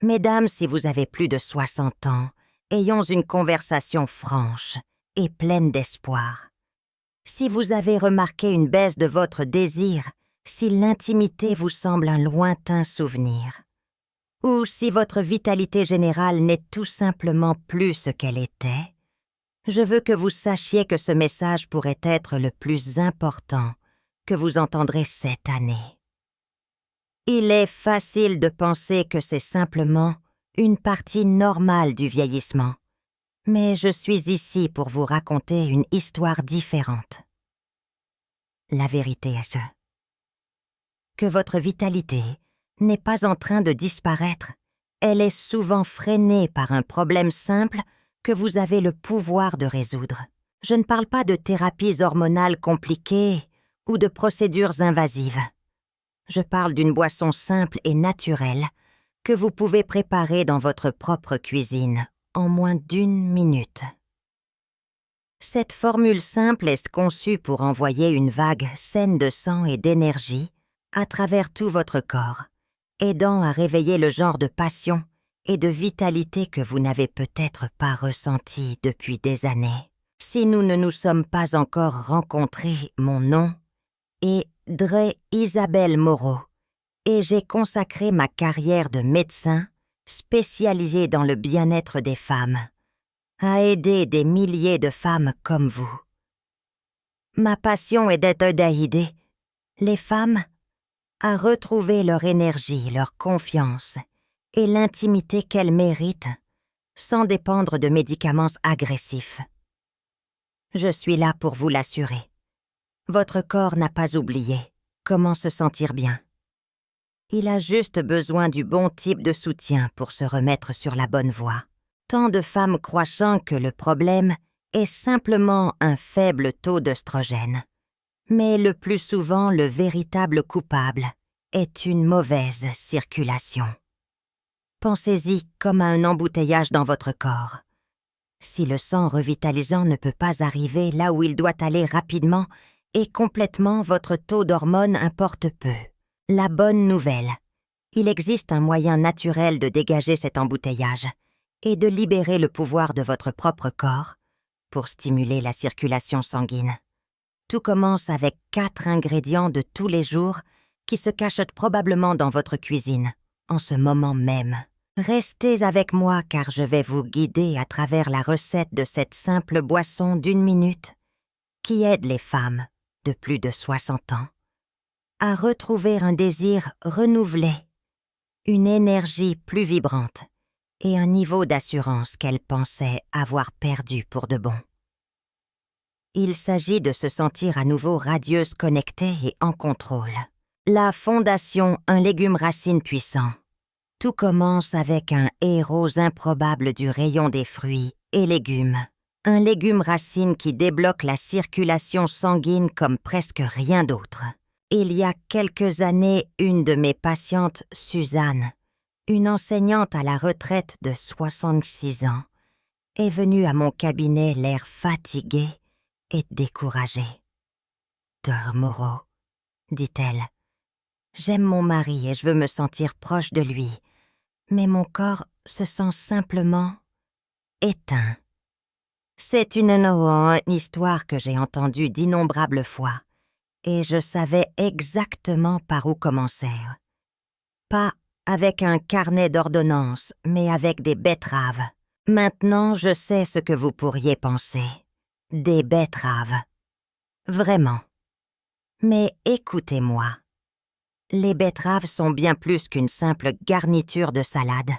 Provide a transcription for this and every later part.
Mesdames, si vous avez plus de 60 ans, ayons une conversation franche et pleine d'espoir. Si vous avez remarqué une baisse de votre désir, si l'intimité vous semble un lointain souvenir, ou si votre vitalité générale n'est tout simplement plus ce qu'elle était, je veux que vous sachiez que ce message pourrait être le plus important que vous entendrez cette année. Il est facile de penser que c'est simplement une partie normale du vieillissement, mais je suis ici pour vous raconter une histoire différente. La vérité est que votre vitalité n'est pas en train de disparaître, elle est souvent freinée par un problème simple que vous avez le pouvoir de résoudre. Je ne parle pas de thérapies hormonales compliquées ou de procédures invasives. Je parle d'une boisson simple et naturelle que vous pouvez préparer dans votre propre cuisine en moins d'1 minute. Cette formule simple est conçue pour envoyer une vague saine de sang et d'énergie à travers tout votre corps, aidant à réveiller le genre de passion et de vitalité que vous n'avez peut-être pas ressenti depuis des années. Si nous ne nous sommes pas encore rencontrés, mon nom est Dre Isabelle Moreau et j'ai consacré ma carrière de médecin spécialisé dans le bien-être des femmes à aider des milliers de femmes comme vous. Ma passion est d'aider les femmes à retrouver leur énergie, leur confiance et l'intimité qu'elles méritent sans dépendre de médicaments agressifs. Je suis là pour vous l'assurer. Votre corps n'a pas oublié comment se sentir bien. Il a juste besoin du bon type de soutien pour se remettre sur la bonne voie. Tant de femmes croient que le problème est simplement un faible taux d'œstrogène. Mais le plus souvent, le véritable coupable est une mauvaise circulation. Pensez-y comme à un embouteillage dans votre corps. Si le sang revitalisant ne peut pas arriver là où il doit aller rapidement et complètement, votre taux d'hormones importe peu. La bonne nouvelle, il existe un moyen naturel de dégager cet embouteillage et de libérer le pouvoir de votre propre corps pour stimuler la circulation sanguine. Tout commence avec 4 ingrédients de tous les jours qui se cachent probablement dans votre cuisine, en ce moment même. Restez avec moi car je vais vous guider à travers la recette de cette simple boisson d'1 minute qui aide les femmes de plus de 60 ans à retrouver un désir renouvelé, une énergie plus vibrante et un niveau d'assurance qu'elles pensaient avoir perdu pour de bon. Il s'agit de se sentir à nouveau radieuse, connectée et en contrôle. La fondation Un légume racine puissant. Tout commence avec un héros improbable du rayon des fruits et légumes. Un légume racine qui débloque la circulation sanguine comme presque rien d'autre. Il y a quelques années, une de mes patientes, Suzanne, une enseignante à la retraite de 66 ans, est venue à mon cabinet l'air fatigué et découragé. « Dr Moreau, dit-elle, j'aime mon mari et je veux me sentir proche de lui, mais mon corps se sent simplement éteint. C'est une histoire que j'ai entendue d'innombrables fois, et je savais exactement par où commencer. Pas avec un carnet d'ordonnances, mais avec des betteraves. Maintenant, je sais ce que vous pourriez penser. Des betteraves. Vraiment. Mais écoutez-moi. Les betteraves sont bien plus qu'une simple garniture de salade.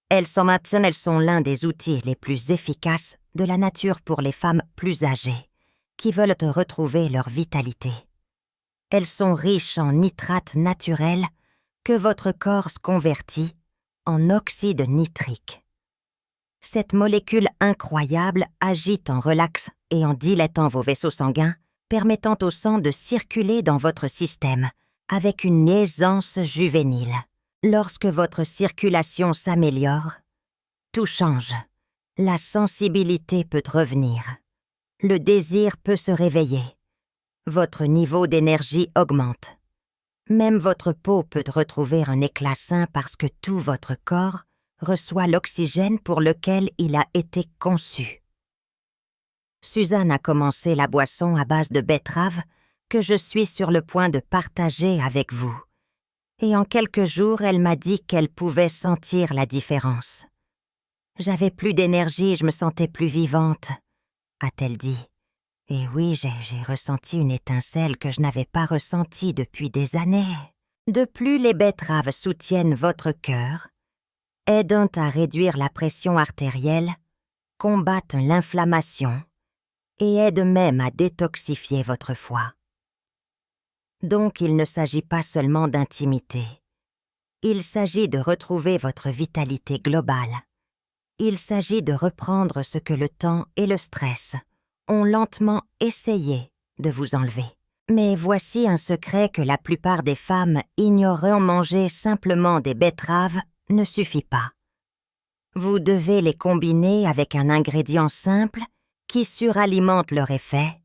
Elles sont l'un des outils les plus efficaces de la nature pour les femmes plus âgées, qui veulent retrouver leur vitalité. Elles sont riches en nitrates naturels que votre corps convertit en oxyde nitrique. Cette molécule incroyable agit en relax et en dilatant vos vaisseaux sanguins, permettant au sang de circuler dans votre système avec une aisance juvénile. Lorsque votre circulation s'améliore, tout change. La sensibilité peut revenir. Le désir peut se réveiller. Votre niveau d'énergie augmente. Même votre peau peut retrouver un éclat sain parce que tout votre corps reçoit l'oxygène pour lequel il a été conçu. Suzanne a commencé la boisson à base de betterave que je suis sur le point de partager avec vous. Et en quelques jours, elle m'a dit qu'elle pouvait sentir la différence. J'avais plus d'énergie, je me sentais plus vivante, a-t-elle dit. Et oui, j'ai ressenti une étincelle que je n'avais pas ressentie depuis des années. De plus, les betteraves soutiennent votre cœur, aidant à réduire la pression artérielle, combattent l'inflammation et aident même à détoxifier votre foie. Donc, il ne s'agit pas seulement d'intimité. Il s'agit de retrouver votre vitalité globale. Il s'agit de reprendre ce que le temps et le stress ont lentement essayé de vous enlever. Mais voici un secret que la plupart des femmes ignorant: manger simplement des betteraves ne suffit pas. Vous devez les combiner avec un ingrédient simple qui suralimente leur effet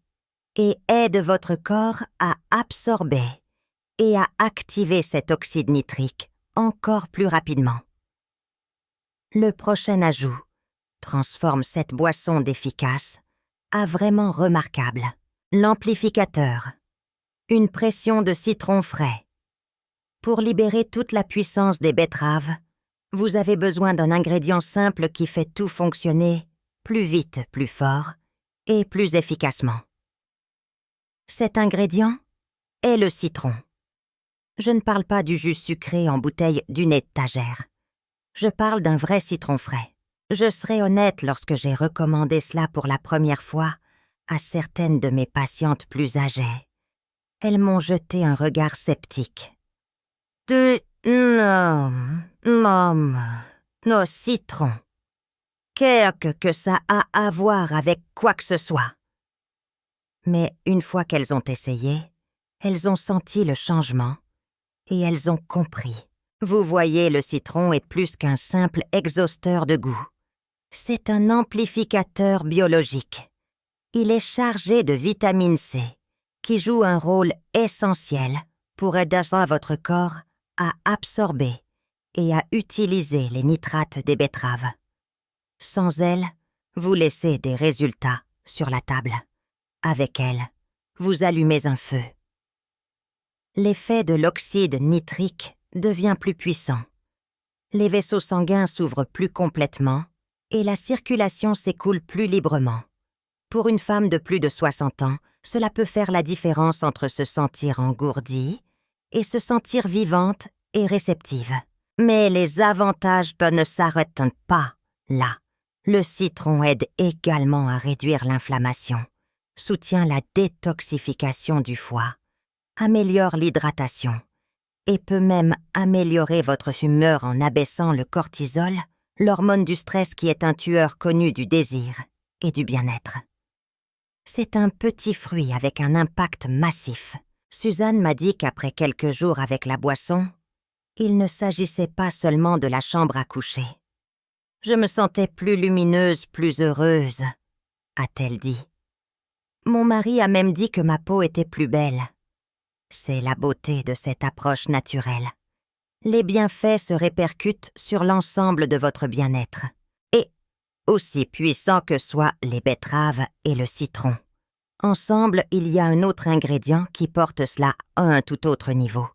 et aide votre corps à absorber et à activer cet oxyde nitrique encore plus rapidement. Le prochain ajout transforme cette boisson d'efficace à vraiment remarquable. L'amplificateur. Une pression de citron frais. Pour libérer toute la puissance des betteraves, vous avez besoin d'un ingrédient simple qui fait tout fonctionner plus vite, plus fort et plus efficacement. Cet ingrédient est le citron. Je ne parle pas du jus sucré en bouteille d'une étagère. Je parle d'un vrai citron frais. Je serai honnête lorsque j'ai recommandé cela pour la première fois à certaines de mes patientes plus âgées. Elles m'ont jeté un regard sceptique. Nos citrons. Qu'est-ce que ça a à voir avec quoi que ce soit? Mais une fois qu'elles ont essayé, elles ont senti le changement et elles ont compris. Vous voyez, le citron est plus qu'un simple exhausteur de goût. C'est un amplificateur biologique. Il est chargé de vitamine C, qui joue un rôle essentiel pour aider votre corps à absorber et à utiliser les nitrates des betteraves. Sans elle, vous laissez des résultats sur la table. Avec elle, vous allumez un feu. L'effet de l'oxyde nitrique devient plus puissant. Les vaisseaux sanguins s'ouvrent plus complètement et la circulation s'écoule plus librement. Pour une femme de plus de 60 ans, cela peut faire la différence entre se sentir engourdie et se sentir vivante et réceptive. Mais les avantages ne s'arrêtent pas là. Le citron aide également à réduire l'inflammation, soutient la détoxification du foie, améliore l'hydratation et peut même améliorer votre humeur en abaissant le cortisol, l'hormone du stress qui est un tueur connu du désir et du bien-être. C'est un petit fruit avec un impact massif. Suzanne m'a dit qu'après quelques jours avec la boisson, il ne s'agissait pas seulement de la chambre à coucher. Je me sentais plus lumineuse, plus heureuse, a-t-elle dit. Mon mari a même dit que ma peau était plus belle. C'est la beauté de cette approche naturelle. Les bienfaits se répercutent sur l'ensemble de votre bien-être. Et, aussi puissants que soient les betteraves et le citron, ensemble, il y a un autre ingrédient qui porte cela à un tout autre niveau.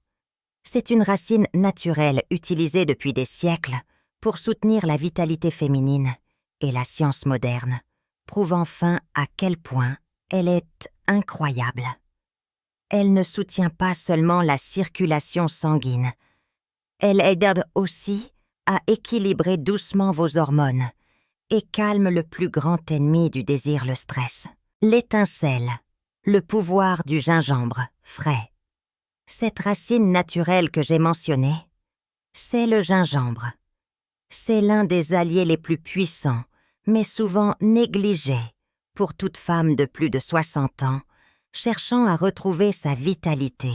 C'est une racine naturelle utilisée depuis des siècles pour soutenir la vitalité féminine et la science moderne, prouvant enfin à quel point elle est incroyable. Elle ne soutient pas seulement la circulation sanguine, elle aide aussi à équilibrer doucement vos hormones et calme le plus grand ennemi du désir, le stress. L'étincelle, le pouvoir du gingembre frais. Cette racine naturelle que j'ai mentionnée, c'est le gingembre. C'est l'un des alliés les plus puissants, mais souvent négligés pour toute femme de plus de 60 ans, cherchant à retrouver sa vitalité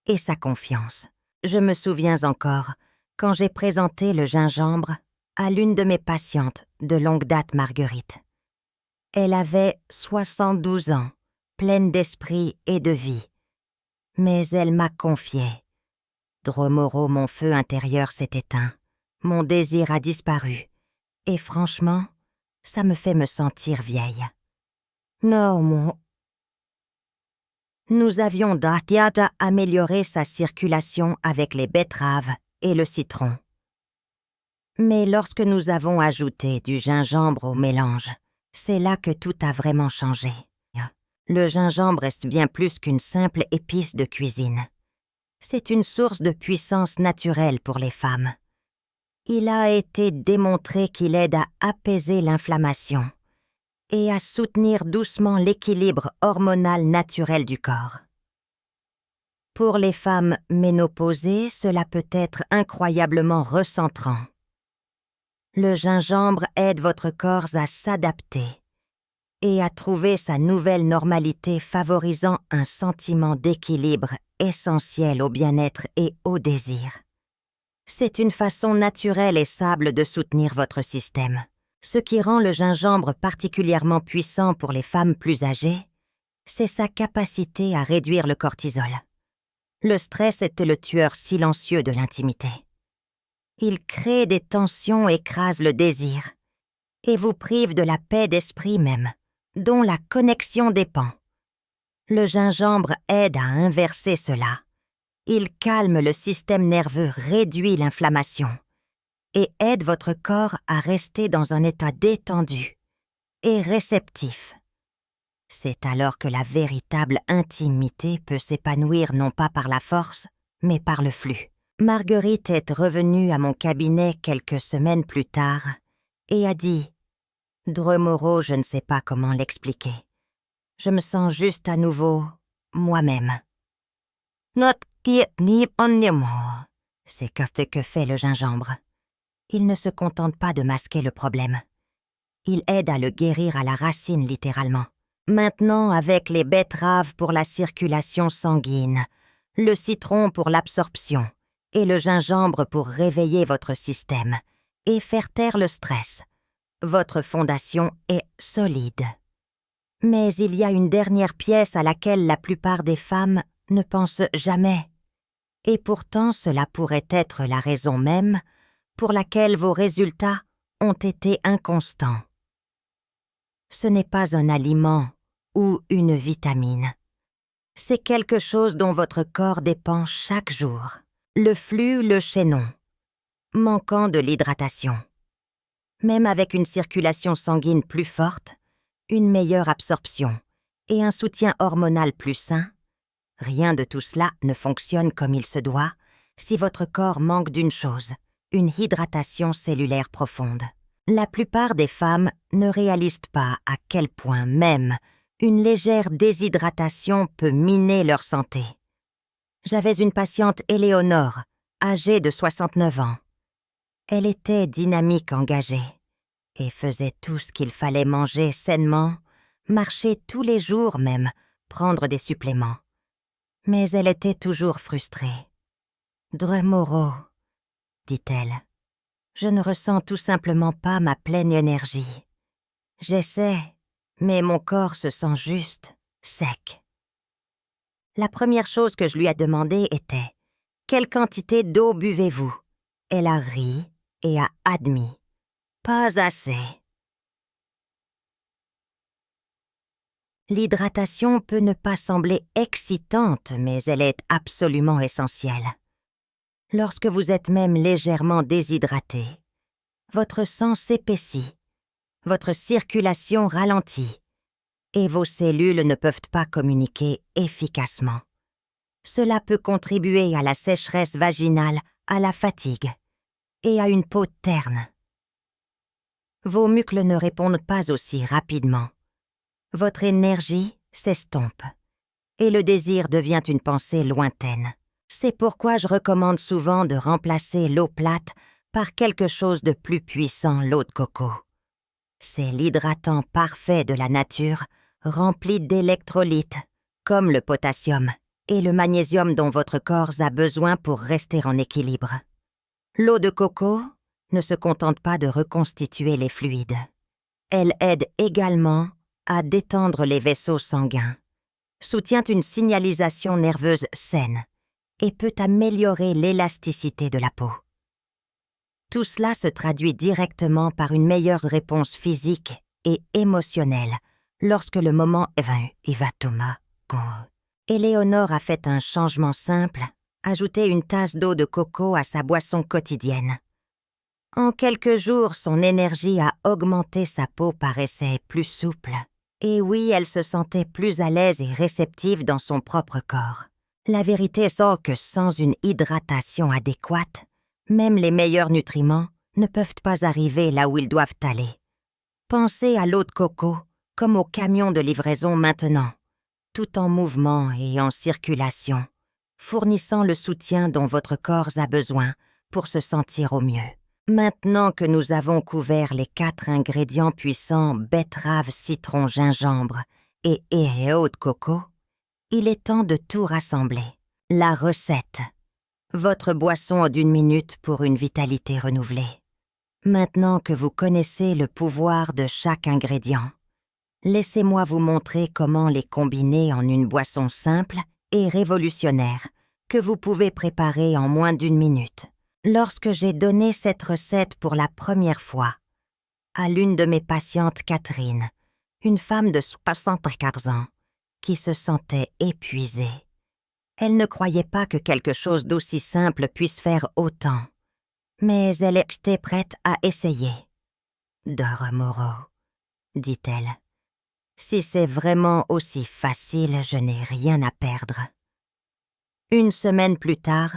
et sa confiance. Je me souviens encore quand j'ai présenté le gingembre à l'une de mes patientes de longue date, Marguerite. Elle avait 72 ans, pleine d'esprit et de vie. Mais elle m'a confié. Dromoro, mon feu intérieur s'est éteint. mon désir a disparu, et franchement, ça me fait me sentir vieille. Non, Nous avions déjà amélioré sa circulation avec les betteraves et le citron. Mais lorsque nous avons ajouté du gingembre au mélange, c'est là que tout a vraiment changé. Le gingembre est bien plus qu'une simple épice de cuisine. C'est une source de puissance naturelle pour les femmes. Il a été démontré qu'il aide à apaiser l'inflammation et à soutenir doucement l'équilibre hormonal naturel du corps. Pour les femmes ménopausées, cela peut être incroyablement recentrant. Le gingembre aide votre corps à s'adapter et à trouver sa nouvelle normalité, favorisant un sentiment d'équilibre essentiel au bien-être et au désir. C'est une façon naturelle et stable de soutenir votre système. Ce qui rend le gingembre particulièrement puissant pour les femmes plus âgées, c'est sa capacité à réduire le cortisol. Le stress est le tueur silencieux de l'intimité. Il crée des tensions, écrase le désir, et vous prive de la paix d'esprit même, dont la connexion dépend. Le gingembre aide à inverser cela. Il calme le système nerveux, réduit l'inflammation et aide votre corps à rester dans un état détendu et réceptif. C'est alors que la véritable intimité peut s'épanouir non pas par la force, mais par le flux. Marguerite est revenue à mon cabinet quelques semaines plus tard et a dit « Dremoro, je ne sais pas comment l'expliquer. Je me sens juste à nouveau moi-même. » C'est que fait le gingembre. Il ne se contente pas de masquer le problème. Il aide à le guérir à la racine littéralement. Maintenant, avec les betteraves pour la circulation sanguine, le citron pour l'absorption et le gingembre pour réveiller votre système et faire taire le stress, votre fondation est solide. Mais il y a une dernière pièce à laquelle la plupart des femmes ne pensent jamais. Et pourtant, cela pourrait être la raison même pour laquelle vos résultats ont été inconstants. Ce n'est pas un aliment ou une vitamine. C'est quelque chose dont votre corps dépend chaque jour. Le flux, le chaînon, manquant de l'hydratation. Même avec une circulation sanguine plus forte, une meilleure absorption et un soutien hormonal plus sain, rien de tout cela ne fonctionne comme il se doit si votre corps manque d'une chose, une hydratation cellulaire profonde. La plupart des femmes ne réalisent pas à quel point même une légère déshydratation peut miner leur santé. J'avais une patiente Éléonore, âgée de 69 ans. Elle était dynamique, engagée, et faisait tout ce qu'il fallait manger sainement, marcher tous les jours même, prendre des suppléments. Mais elle était toujours frustrée. « Dremoro, dit-elle, je ne ressens tout simplement pas ma pleine énergie. J'essaie, mais mon corps se sent juste sec. » La première chose que je lui ai demandé était « Quelle quantité d'eau buvez-vous » Elle a ri et a admis « Pas assez ». L'hydratation peut ne pas sembler excitante, mais elle est absolument essentielle. Lorsque vous êtes même légèrement déshydraté, votre sang s'épaissit, votre circulation ralentit, et vos cellules ne peuvent pas communiquer efficacement. Cela peut contribuer à la sécheresse vaginale, à la fatigue et à une peau terne. Vos muscles ne répondent pas aussi rapidement. Votre énergie s'estompe et le désir devient une pensée lointaine. C'est pourquoi je recommande souvent de remplacer l'eau plate par quelque chose de plus puissant, l'eau de coco. C'est l'hydratant parfait de la nature, rempli d'électrolytes, comme le potassium et le magnésium dont votre corps a besoin pour rester en équilibre. L'eau de coco ne se contente pas de reconstituer les fluides. Elle aide également à détendre les vaisseaux sanguins, soutient une signalisation nerveuse saine et peut améliorer l'élasticité de la peau. Tout cela se traduit directement par une meilleure réponse physique et émotionnelle lorsque le moment est venu. Éléonore a fait un changement simple, ajouter une tasse d'eau de coco à sa boisson quotidienne. En quelques jours, son énergie a augmenté, sa peau paraissait plus souple. Et oui, elle se sentait plus à l'aise et réceptive dans son propre corps. La vérité est que sans une hydratation adéquate, même les meilleurs nutriments ne peuvent pas arriver là où ils doivent aller. Pensez à l'eau de coco comme au camion de livraison maintenant, tout en mouvement et en circulation, fournissant le soutien dont votre corps a besoin pour se sentir au mieux. Maintenant que nous avons couvert les 4 ingrédients puissants betterave, citron, gingembre et eau de coco, il est temps de tout rassembler. La recette. Votre boisson d'1 minute pour une vitalité renouvelée. Maintenant que vous connaissez le pouvoir de chaque ingrédient, laissez-moi vous montrer comment les combiner en une boisson simple et révolutionnaire que vous pouvez préparer en moins d'1 minute. Lorsque j'ai donné cette recette pour la première fois à l'une de mes patientes, Catherine, une femme de 74 ans, qui se sentait épuisée, elle ne croyait pas que quelque chose d'aussi simple puisse faire autant, mais elle était prête à essayer. « Dora Moreau, dit-elle, si c'est vraiment aussi facile, je n'ai rien à perdre. » 1 semaine plus tard,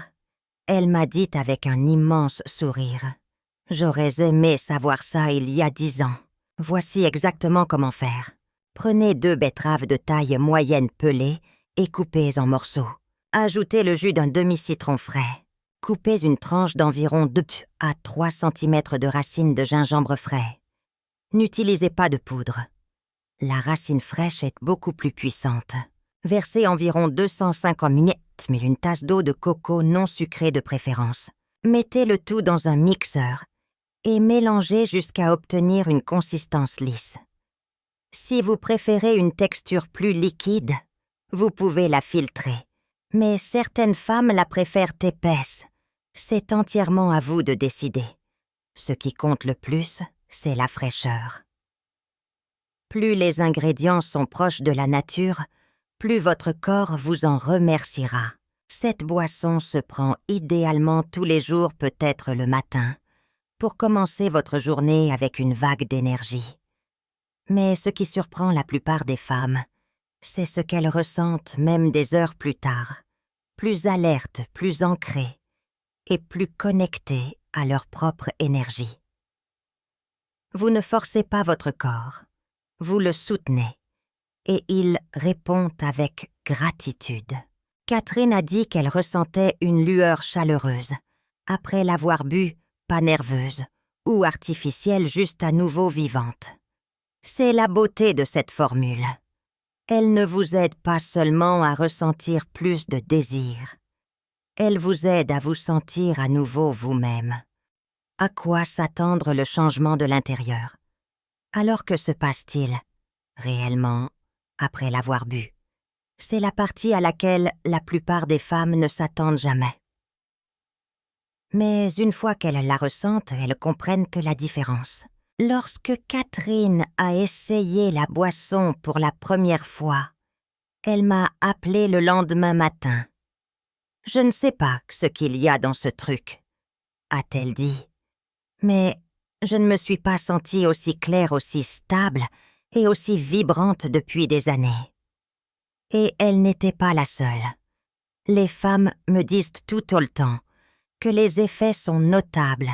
elle m'a dit avec un immense sourire. « J'aurais aimé savoir ça il y a 10 ans. Voici exactement comment faire. Prenez 2 betteraves de taille moyenne pelées et coupez en morceaux. Ajoutez le jus d'un demi-citron frais. Coupez une tranche d'environ 2 à 3 cm de racines de gingembre frais. N'utilisez pas de poudre. La racine fraîche est beaucoup plus puissante. Versez environ 250 ml, une tasse d'eau de coco non sucrée de préférence. Mettez le tout dans un mixeur et mélangez jusqu'à obtenir une consistance lisse. Si vous préférez une texture plus liquide, vous pouvez la filtrer, mais certaines femmes la préfèrent épaisse. C'est entièrement à vous de décider. Ce qui compte le plus, c'est la fraîcheur. Plus les ingrédients sont proches de la nature, plus votre corps vous en remerciera. Cette boisson se prend idéalement tous les jours, peut-être le matin, pour commencer votre journée avec une vague d'énergie. Mais ce qui surprend la plupart des femmes, c'est ce qu'elles ressentent même des heures plus tard, plus alertes, plus ancrées et plus connectées à leur propre énergie. Vous ne forcez pas votre corps, vous le soutenez. Et il répond avec gratitude. Catherine a dit qu'elle ressentait une lueur chaleureuse, après l'avoir bu, pas nerveuse, ou artificielle, juste à nouveau vivante. C'est la beauté de cette formule. Elle ne vous aide pas seulement à ressentir plus de désir. Elle vous aide à vous sentir à nouveau vous-même. À quoi s'attendre le changement de l'intérieur? Alors que se passe-t-il, réellement, après l'avoir bu? C'est la partie à laquelle la plupart des femmes ne s'attendent jamais. Mais une fois qu'elles la ressentent, elles comprennent que la différence. Lorsque Catherine a essayé la boisson pour la première fois, elle m'a appelé le lendemain matin. « Je ne sais pas ce qu'il y a dans ce truc, » a-t-elle dit. Mais je ne me suis pas sentie aussi claire, aussi stable et aussi vibrante depuis des années. Et elle n'était pas la seule. Les femmes me disent tout le temps que les effets sont notables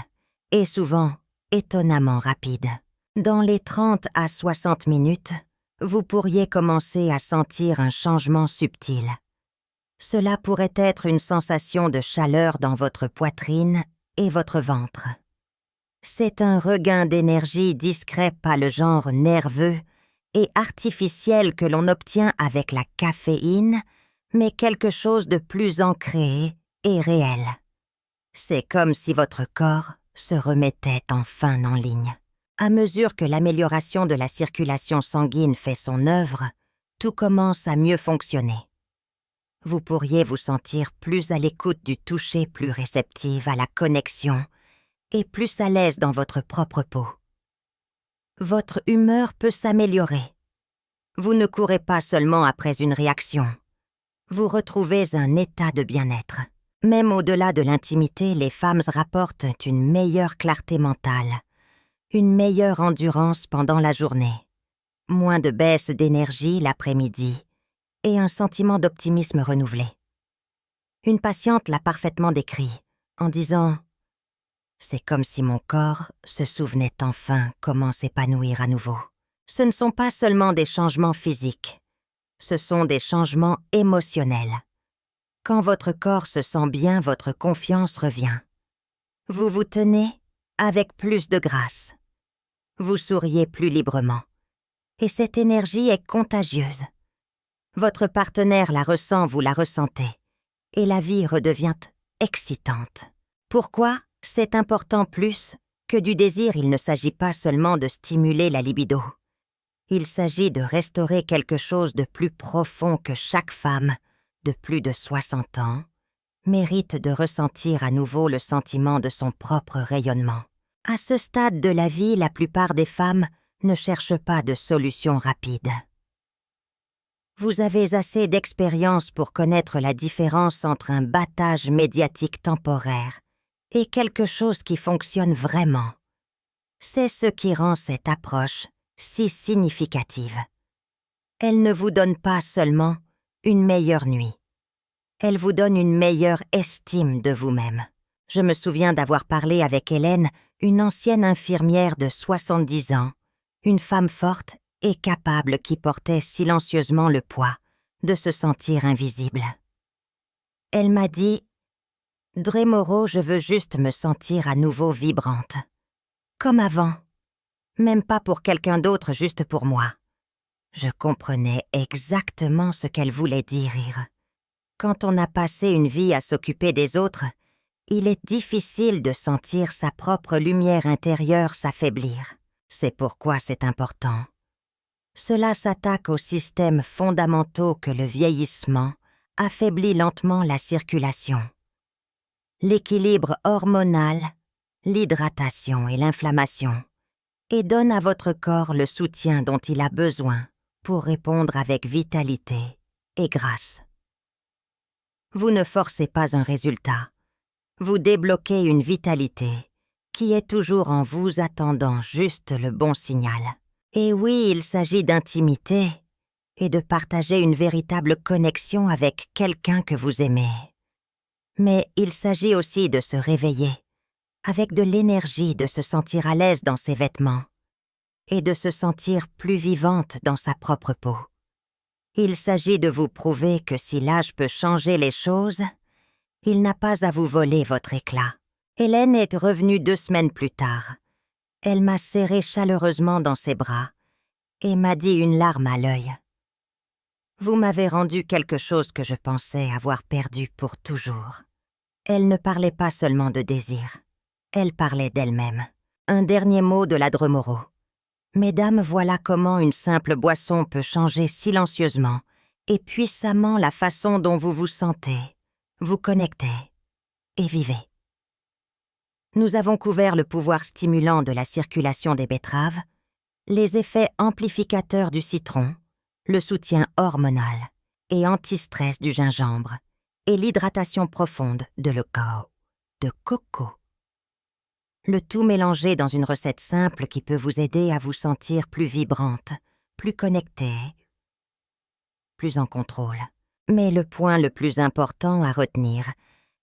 et souvent étonnamment rapides. Dans les 30 à 60 minutes, vous pourriez commencer à sentir un changement subtil. Cela pourrait être une sensation de chaleur dans votre poitrine et votre ventre. C'est un regain d'énergie discret, pas le genre nerveux et artificiel que l'on obtient avec la caféine, mais quelque chose de plus ancré et réel. C'est comme si votre corps se remettait enfin en ligne. À mesure que l'amélioration de la circulation sanguine fait son œuvre, tout commence à mieux fonctionner. Vous pourriez vous sentir plus à l'écoute du toucher, plus réceptive à la connexion et plus à l'aise dans votre propre peau. Votre humeur peut s'améliorer. Vous ne courez pas seulement après une réaction. Vous retrouvez un état de bien-être. Même au-delà de l'intimité, les femmes rapportent une meilleure clarté mentale, une meilleure endurance pendant la journée, moins de baisse d'énergie l'après-midi et un sentiment d'optimisme renouvelé. Une patiente l'a parfaitement décrit en disant « C'est comme si mon corps se souvenait enfin comment s'épanouir à nouveau. » Ce ne sont pas seulement des changements physiques, ce sont des changements émotionnels. Quand votre corps se sent bien, votre confiance revient. Vous vous tenez avec plus de grâce. Vous souriez plus librement. Et cette énergie est contagieuse. Votre partenaire la ressent, vous la ressentez. Et la vie redevient excitante. Pourquoi c'est important plus que du désir? Il ne s'agit pas seulement de stimuler la libido. Il s'agit de restaurer quelque chose de plus profond que chaque femme, de plus de 60 ans, mérite de ressentir à nouveau le sentiment de son propre rayonnement. À ce stade de la vie, la plupart des femmes ne cherchent pas de solution rapide. Vous avez assez d'expérience pour connaître la différence entre un battage médiatique temporaire et quelque chose qui fonctionne vraiment. C'est ce qui rend cette approche si significative. Elle ne vous donne pas seulement une meilleure nuit. Elle vous donne une meilleure estime de vous-même. Je me souviens d'avoir parlé avec Hélène, une ancienne infirmière de 70 ans, une femme forte et capable qui portait silencieusement le poids de se sentir invisible. Elle m'a dit « Dre Moreau, je veux juste me sentir à nouveau vibrante. Comme avant. Même pas pour quelqu'un d'autre, juste pour moi. » Je comprenais exactement ce qu'elle voulait dire. Quand on a passé une vie à s'occuper des autres, il est difficile de sentir sa propre lumière intérieure s'affaiblir. C'est pourquoi c'est important. Cela s'attaque aux systèmes fondamentaux que le vieillissement affaiblit lentement la circulation. L'équilibre hormonal, l'hydratation et l'inflammation, et donne à votre corps le soutien dont il a besoin pour répondre avec vitalité et grâce. Vous ne forcez pas un résultat, vous débloquez une vitalité qui est toujours en vous attendant juste le bon signal. Et oui, il s'agit d'intimité et de partager une véritable connexion avec quelqu'un que vous aimez. Mais il s'agit aussi de se réveiller, avec de l'énergie, de se sentir à l'aise dans ses vêtements et de se sentir plus vivante dans sa propre peau. Il s'agit de vous prouver que si l'âge peut changer les choses, il n'a pas à vous voler votre éclat. Hélène est revenue 2 semaines plus tard. Elle m'a serré chaleureusement dans ses bras et m'a dit une larme à l'œil. « Vous m'avez rendu quelque chose que je pensais avoir perdu pour toujours. » Elle ne parlait pas seulement de désir. Elle parlait d'elle-même. Un dernier mot de la Dre Moreau. Mesdames, voilà comment une simple boisson peut changer silencieusement et puissamment la façon dont vous vous sentez, vous connectez et vivez. Nous avons couvert le pouvoir stimulant de la circulation des betteraves, les effets amplificateurs du citron, le soutien hormonal et anti-stress du gingembre et l'hydratation profonde de de coco. Le tout mélangé dans une recette simple qui peut vous aider à vous sentir plus vibrante, plus connectée, plus en contrôle. Mais le point le plus important à retenir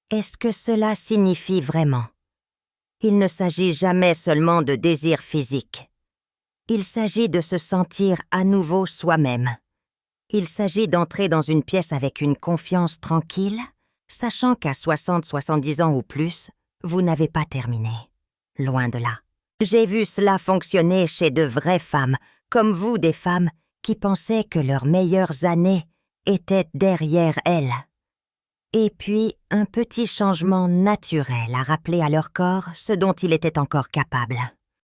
est ce que cela signifie vraiment. Il ne s'agit jamais seulement de désir physique. Il s'agit de se sentir à nouveau soi-même. Il s'agit d'entrer dans une pièce avec une confiance tranquille, sachant qu'à 60-70 ans ou plus, vous n'avez pas terminé. Loin de là. J'ai vu cela fonctionner chez de vraies femmes, comme vous des femmes qui pensaient que leurs meilleures années étaient derrière elles. Et puis, un petit changement naturel a rappelé à leur corps ce dont il était encore capable.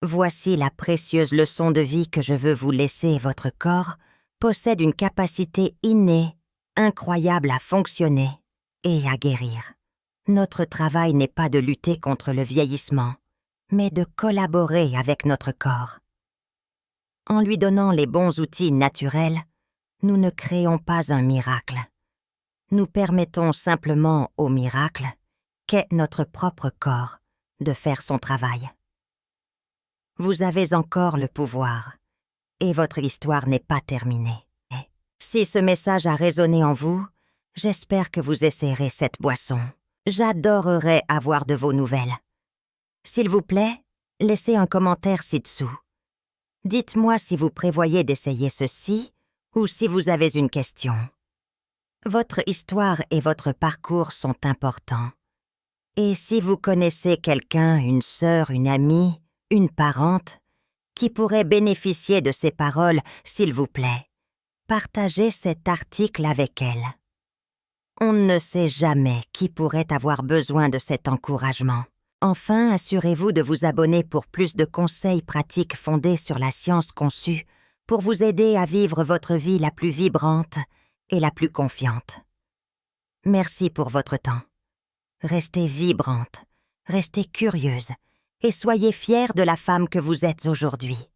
Voici la précieuse leçon de vie que je veux vous laisser. Votre corps possède une capacité innée, incroyable à fonctionner et à guérir. Notre travail n'est pas de lutter contre le vieillissement, mais de collaborer avec notre corps. En lui donnant les bons outils naturels, nous ne créons pas un miracle. Nous permettons simplement au miracle, qu'est notre propre corps, de faire son travail. Vous avez encore le pouvoir, et votre histoire n'est pas terminée. Si ce message a résonné en vous, j'espère que vous essaierez cette boisson. J'adorerais avoir de vos nouvelles. S'il vous plaît, laissez un commentaire ci-dessous. Dites-moi si vous prévoyez d'essayer ceci ou si vous avez une question. Votre histoire et votre parcours sont importants. Et si vous connaissez quelqu'un, une sœur, une amie, une parente, qui pourrait bénéficier de ces paroles, s'il vous plaît, partagez cet article avec elle. On ne sait jamais qui pourrait avoir besoin de cet encouragement. Enfin, assurez-vous de vous abonner pour plus de conseils pratiques fondés sur la science conçue pour vous aider à vivre votre vie la plus vibrante et la plus confiante. Merci pour votre temps. Restez vibrante, restez curieuse et soyez fière de la femme que vous êtes aujourd'hui.